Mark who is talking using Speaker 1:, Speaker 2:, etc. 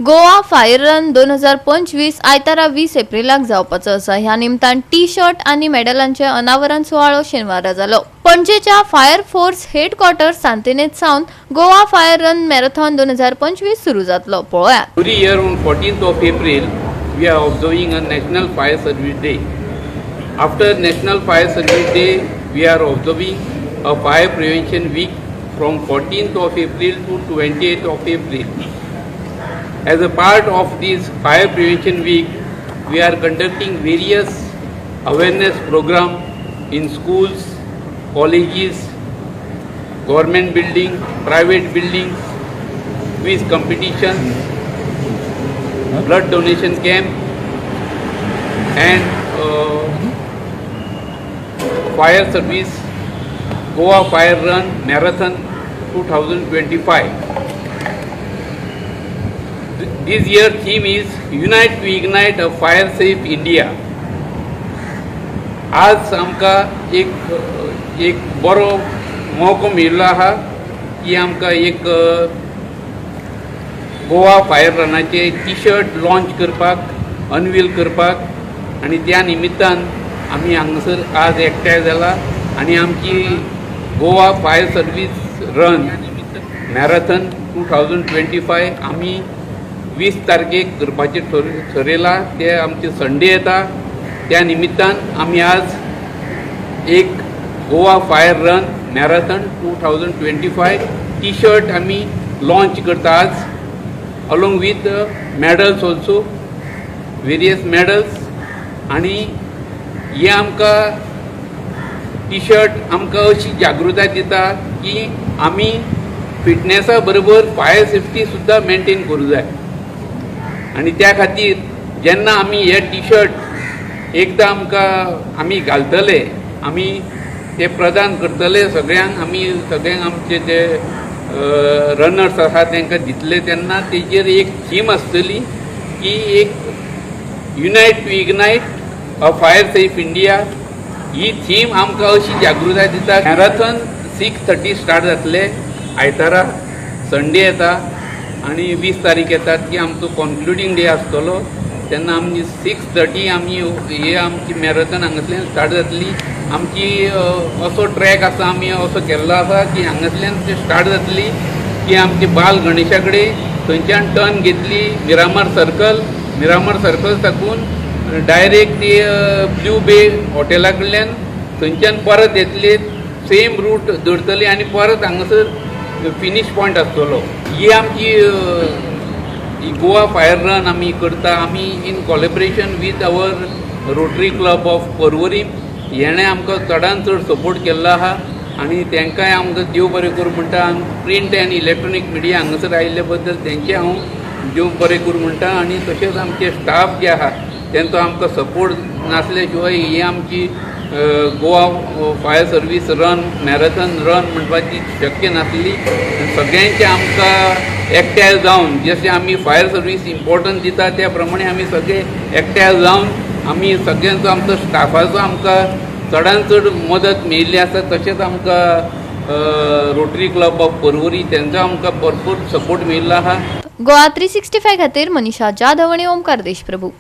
Speaker 1: Goa fire run 2025 आयतारा 20 एप्रिलाक जावपाचो आसा। ह्या निमतान टी शर्ट आणि मेडलांचे अनावरण सुवाळो शेनवारा जालो। पणजेच्या फायर फोर्स हेडक्वार्टर्स सांतिनेज सावन गोवा फायर रन मॅरेथॉन 2025 सुरू जातलो। पळोवयात।
Speaker 2: Every year on 14th of April, we are observing a National Fire Service Day. After National Fire Service Day, we are observing a Fire Prevention Week from 14th of April to 28th of April. As a part of this Fire Prevention Week, we are conducting various awareness programs in schools, colleges, government buildings, private buildings, quiz competition, blood donation camp, and fire service Goa Fire Run Marathon 2025. This year theme is Unite to Ignite a Fire Safe India. आज आमकां एक बरो मौको मेळिल्लो आहा की आमकां एक गोवा फायर रनाचे टी शर्ट लॉन्च करपाक अनवील करपाक आनी त्या निमित्तान आमी हांगासर आज एकठांय जाला आनी आमची Goa fire service run marathon 2025 आमी 20 तारखेक करपाचें ठरयलां। ते आमचे संडे येता, त्या निमित्तान आमी आज एक Goa fire run marathon 2025 T shirt आमी लॉन्च करता आज, along with medals also, various medals. आनी हे आमकां टी शर्ट आमकां अशी जागृताय दिता की आमी फिटनेसा बरोबर फायर सेफ्टी सुद्दां मेंटेन करूं जाय। आनी त्या खातीर जेन्ना आमी हे टी शर्ट एकदां आमी घालतले, आमी ते प्रदान करतले सगळ्यांक, आमी सगळ्यांक आमचे जे रनर्स आसा तांकां दितले, तेन्ना तेजेर एक थीम आसतली की एक unite to ignite a fire safe India. ही थीम आमकां अशी जागृताय दिता। मॅरेथॉन 6:30 स्टार्ट जातले, आयतारा संडे येता आनी 20 तारीख येतात की आमचो कॉन्क्लुडिंग डे आसतलो, तेन्ना आमी 6:30 आमी हे आमची मॅरेथॉन हांगासल्यान स्टार्ट जातली। आमची असो ट्रॅक आसा, आमी असो केल्लो आसा की हांगासल्यान ते स्टार्ट जातली की आमची बाल गणेशा कडेन, थंयच्यान टर्न घेतली मिरामार सर्कल साकून डायरेक्ट ती ब्लू बे हॉटेला कडल्यान, थंयच्यान परत येतली, सेम रूट धरतली आनी परत हांगासर फिनीश पॉयंट आसतलो। ही आमची गोवा फायर रन आमी करता, आमी in collaboration with our rotary club of Porvorim. हेणें आमकां चडांत चड सपोर्ट केल्लो आहा आनी तांकांय आमकां देव बरें करूं म्हणटा। प्रिंट एंड इलेक्ट्रॉनीक मिडिया हांगासर आयिल्ले बद्दल तेंचे हांव देव बरें करूं म्हणटा। आनी तशेंच आमचे स्टाफ जे आहा तेंचो आमकां सपोर्ट नासले शिवाय ही आमची Goa fire service run marathon run म्हणपाची शक्य नासली। सगळ्यांचे आमकां एकठांय जावन, जशें आमी फायर सर्वीस इम्पॉर्टन्स दिता त्या प्रमाणे आमी सगळे एकठांय जावन आमी सगळ्यांचो आमचो स्टाफाचो आमकां चडांत चड मदत मेळिल्ली आसा। तशेंच आमकां रोटरी क्लब ऑफ पर्वरी तेंचो आमकां भरपूर सपोर्ट मेळिल्लो आहा।
Speaker 1: गोवा 365 खातीर मनीषा जाधव आनी ओमकार देशप्रभू।